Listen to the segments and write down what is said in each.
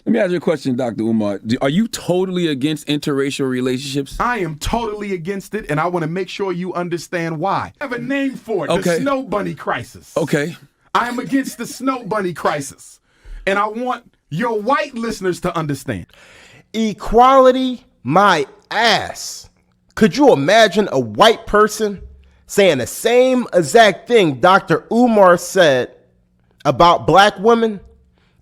Let me ask you a question, Dr. Umar. Are you totally against interracial relationships? I am totally against it, and I want to make sure you understand why. I have a name for it, Okay. the Snow Bunny Crisis. Okay. I am against the Snow Bunny Crisis, and I want your white listeners to understand. Equality, my ass. Could you imagine a white person saying the same exact thing Dr. Umar said about black women?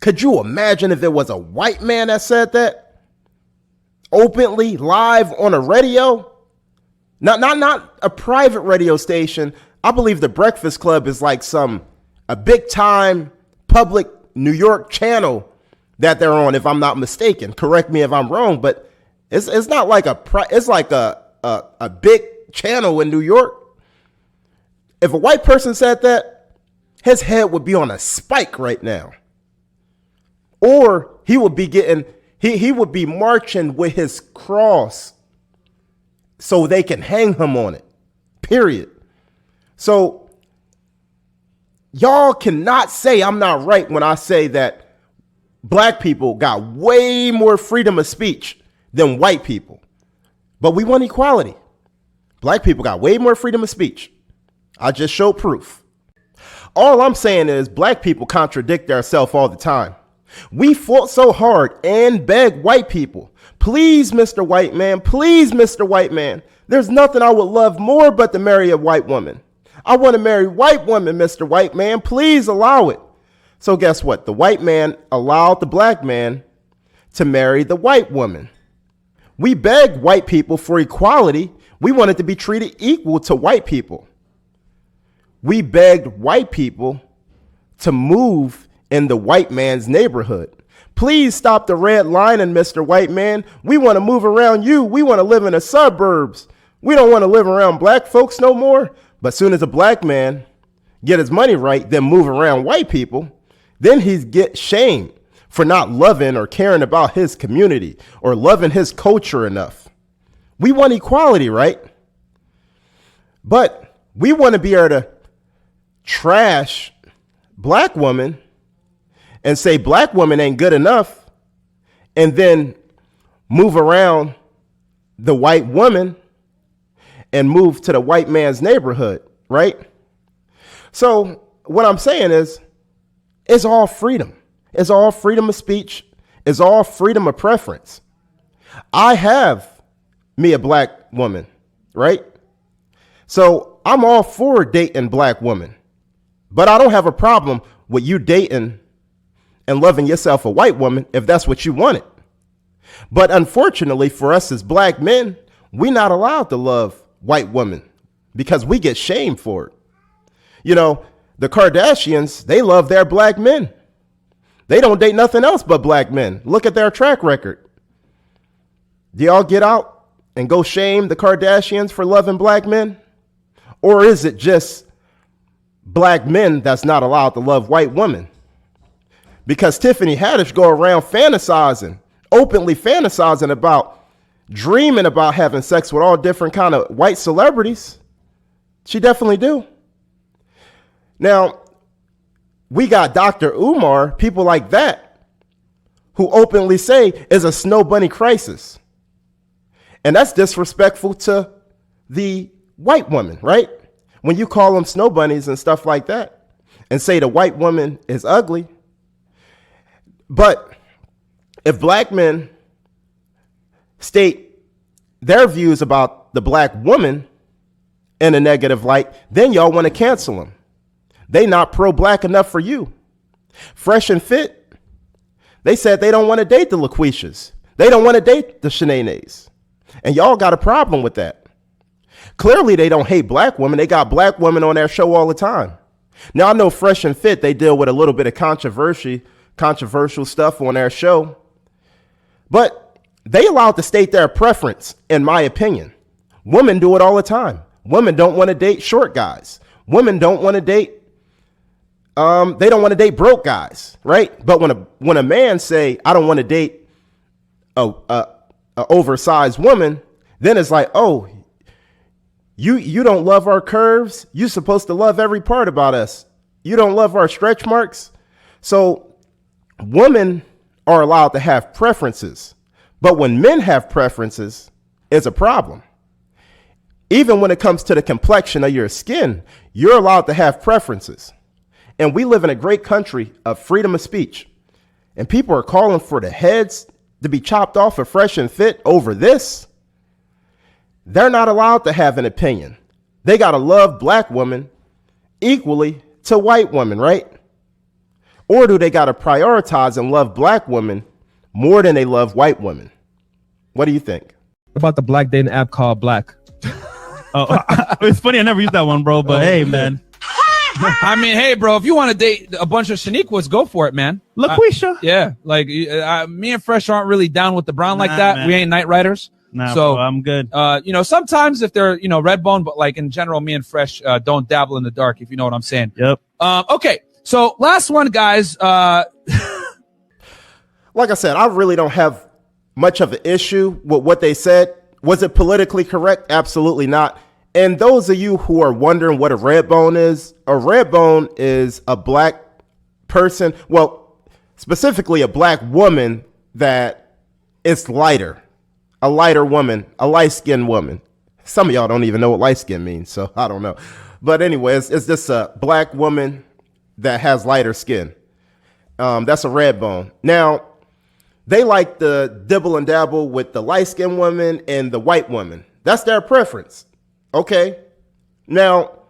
Could you imagine if it was a white man that said that? Openly, live on a radio? Not a private radio station. I believe the Breakfast Club is like a big time public New York channel that they're on, if I'm not mistaken. Correct me if I'm wrong, but it's not like it's like a big channel in New York. If a white person said that, his head would be on a spike right now. Or he would be he would be marching with his cross so they can hang him on it. Period. So y'all cannot say I'm not right when I say that black people got way more freedom of speech than white people. But we want equality. Black people got way more freedom of speech. I just showed proof. All I'm saying is black people contradict ourselves all the time. We fought so hard and begged white people, please, Mr. White Man, please, Mr. White Man. There's nothing I would love more but to marry a white woman. I want to marry white women, Mr. White Man. Please allow it. So guess what? The white man allowed the black man to marry the white woman. We begged white people for equality. We wanted to be treated equal to white people. We begged white people to move in the white man's neighborhood. Please stop the red lining, Mr. White Man. We want to move around you. We want to live in the suburbs. We don't want to live around black folks no more. But soon as a black man get his money right, then move around white people, then he get shamed for not loving or caring about his community or loving his culture enough. We want equality, right? But we want to be able to trash black women and say black women ain't good enough, and then move around the white woman and move to the white man's neighborhood, right? So what I'm saying is, it's all freedom. It's all freedom of speech. It's all freedom of preference. I have me a black woman, right? So I'm all for dating black women, but I don't have a problem with you dating and loving yourself a white woman if that's what you wanted. But unfortunately for us as black men, we're not allowed to love white women because we get shamed for it. You know, the Kardashians, they love their black men. They don't date nothing else but black men. Look at their track record. Do y'all get out and go shame the Kardashians for loving black men? Or is it just black men that's not allowed to love white women? Because Tiffany Haddish go around fantasizing, openly fantasizing about, dreaming about having sex with all different kind of white celebrities. She definitely do. Now, we got Dr. Umar, people like that, who openly say is a Snow Bunny crisis. And that's disrespectful to the white woman, right? When you call them snow bunnies and stuff like that and say the white woman is ugly. But if black men state their views about the black woman in a negative light, then y'all want to cancel them. They not pro-black enough for you. Fresh and Fit, they said they don't want to date the LaQuishas. They don't want to date the Shanae's. And y'all got a problem with that. Clearly, they don't hate black women. They got black women on their show all the time. Now, I know Fresh and Fit, they deal with a little bit of controversial stuff on their show. But they allowed to state their preference, in my opinion. Women do it all the time. Women don't want to date short guys. Women don't want to date they don't want to date broke guys, right? But when a man say, I don't want to date a oversized woman, then it's like, oh, you don't love our curves. You're supposed to love every part about us. You don't love our stretch marks. So women are allowed to have preferences. But when men have preferences, it's a problem. Even when it comes to the complexion of your skin, you're allowed to have preferences. And we live in a great country of freedom of speech. And people are calling for the heads to be chopped off of Fresh and Fit over this. They're not allowed to have an opinion. They got to love black women equally to white women, right? Or do they got to prioritize and love black women more than they love white women? What do you think? About the black dating app called Black. Oh, it's funny. I never used that one, bro. But hey, man. I mean, hey, bro, if you want to date a bunch of Shaniquas, go for it, man. LaQuisha. Yeah, like me and Fresh aren't really down with the brown like Nah, that. man. We ain't night riders. Nah, so bro, I'm good. Sometimes if they're red bone, but like in general, me and Fresh don't dabble in the dark. If you know what I'm saying. Yep. Okay. So last one, guys. Like I said, I really don't have much of an issue with what they said. Was it politically correct? Absolutely not. And those of you who are wondering what a red bone is a black person, well, specifically a black woman that is lighter, a lighter woman, a light-skinned woman. Some of y'all don't even know what light skin means, so I don't know. But anyways, it's just a black woman that has lighter skin. That's a red bone. Now, they like the dibble and dabble with the light-skinned woman and the white woman. That's their preference. Okay. Now,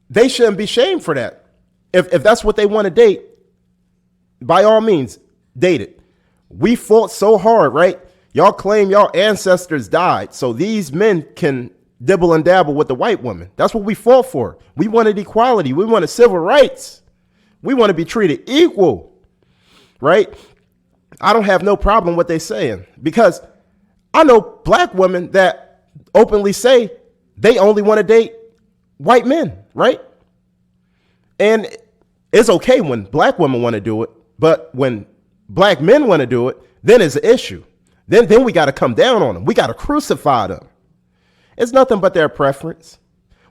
they shouldn't be shamed for that. If that's what they want to date, by all means, date it. We fought so hard, right? Y'all claim y'all ancestors died, so these men can dibble and dabble with the white woman. That's what we fought for. We wanted equality. We wanted civil rights. We want to be treated equal, right? I don't have no problem with they saying, because I know black women that openly say they only want to date white men, right? And it's okay when black women want to do it, but when black men want to do it, then it's an issue. Then we got to come down on them. We got to crucify them. It's nothing but their preference.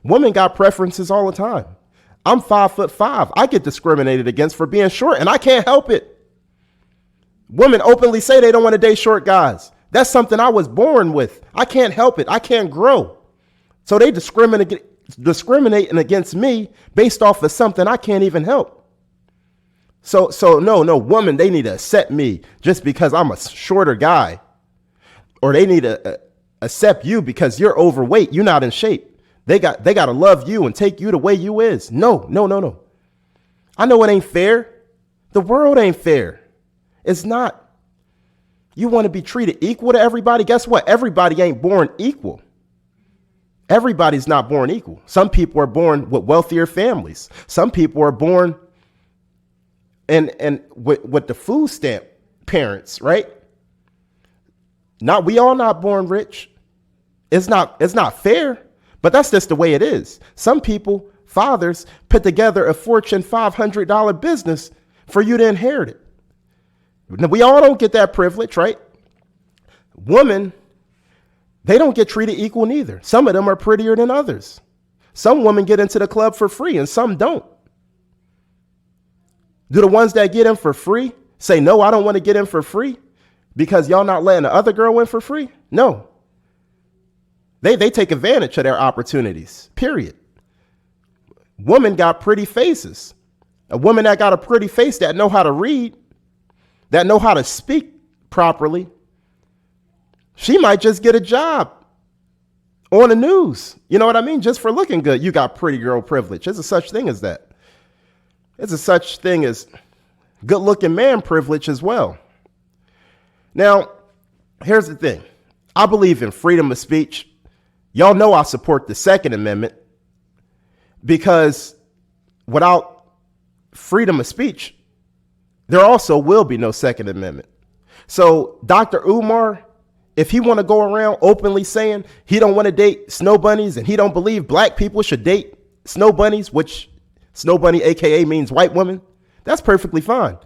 Women got preferences all the time. I'm 5'5". I get discriminated against for being short, and I can't help it. Women openly say they don't want to date short guys. That's something I was born with. I can't help it. I can't grow. So they discriminating against me based off of something I can't even help. So no, woman, they need to accept me just because I'm a shorter guy. Or they need to accept you because you're overweight. You're not in shape. They got to love you and take you the way you is. No. I know it ain't fair. The world ain't fair. It's not. You want to be treated equal to everybody? Guess what? Everybody ain't born equal. Everybody's not born equal. Some people are born with wealthier families. Some people are born and with the food stamp parents, right? We all not born rich. It's not fair, but that's just the way it is. Some people, fathers, put together a Fortune 500 business for you to inherit it. Now, we all don't get that privilege, right? Women, they don't get treated equal neither. Some of them are prettier than others. Some women get into the club for free and some don't. Do the ones that get in for free say, no, I don't want to get in for free because y'all not letting the other girl in for free? No. They take advantage of their opportunities, period. Women got pretty faces. A woman that got a pretty face that know how to read, that know how to speak properly, she might just get a job on the news. You know what I mean? Just for looking good. You got pretty girl privilege. There's a such thing as that. There's a such thing as good looking man privilege as well. Now, here's the thing. I believe in freedom of speech. Y'all know I support the Second Amendment because without freedom of speech, there also will be no Second Amendment. So Dr. Umar, if he want to go around openly saying he don't want to date snow bunnies and he don't believe black people should date snow bunnies, which snow bunny AKA means white women, that's perfectly fine.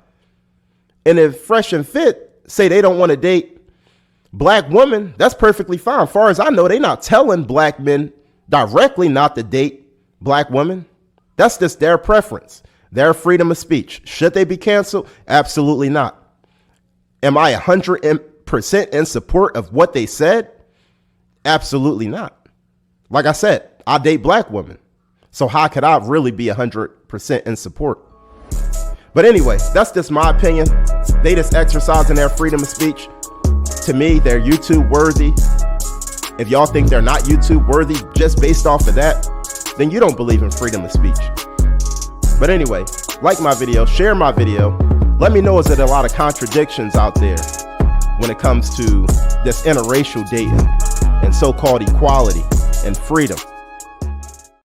And if Fresh and Fit say they don't want to date black women, that's perfectly fine. As far as I know, they not telling black men directly not to date black women. That's just their preference, their freedom of speech. Should they be canceled? Absolutely not. Am I 100% in support of what they said? Absolutely not. Like I said, I date black women. So how could I really be 100% in support? But anyway, that's just my opinion. They just exercising their freedom of speech. To me, they're YouTube worthy. If y'all think they're not YouTube worthy just based off of that, then you don't believe in freedom of speech. But anyway, like my video, share my video. Let me know, is there a lot of contradictions out there when it comes to this interracial dating and so-called equality and freedom?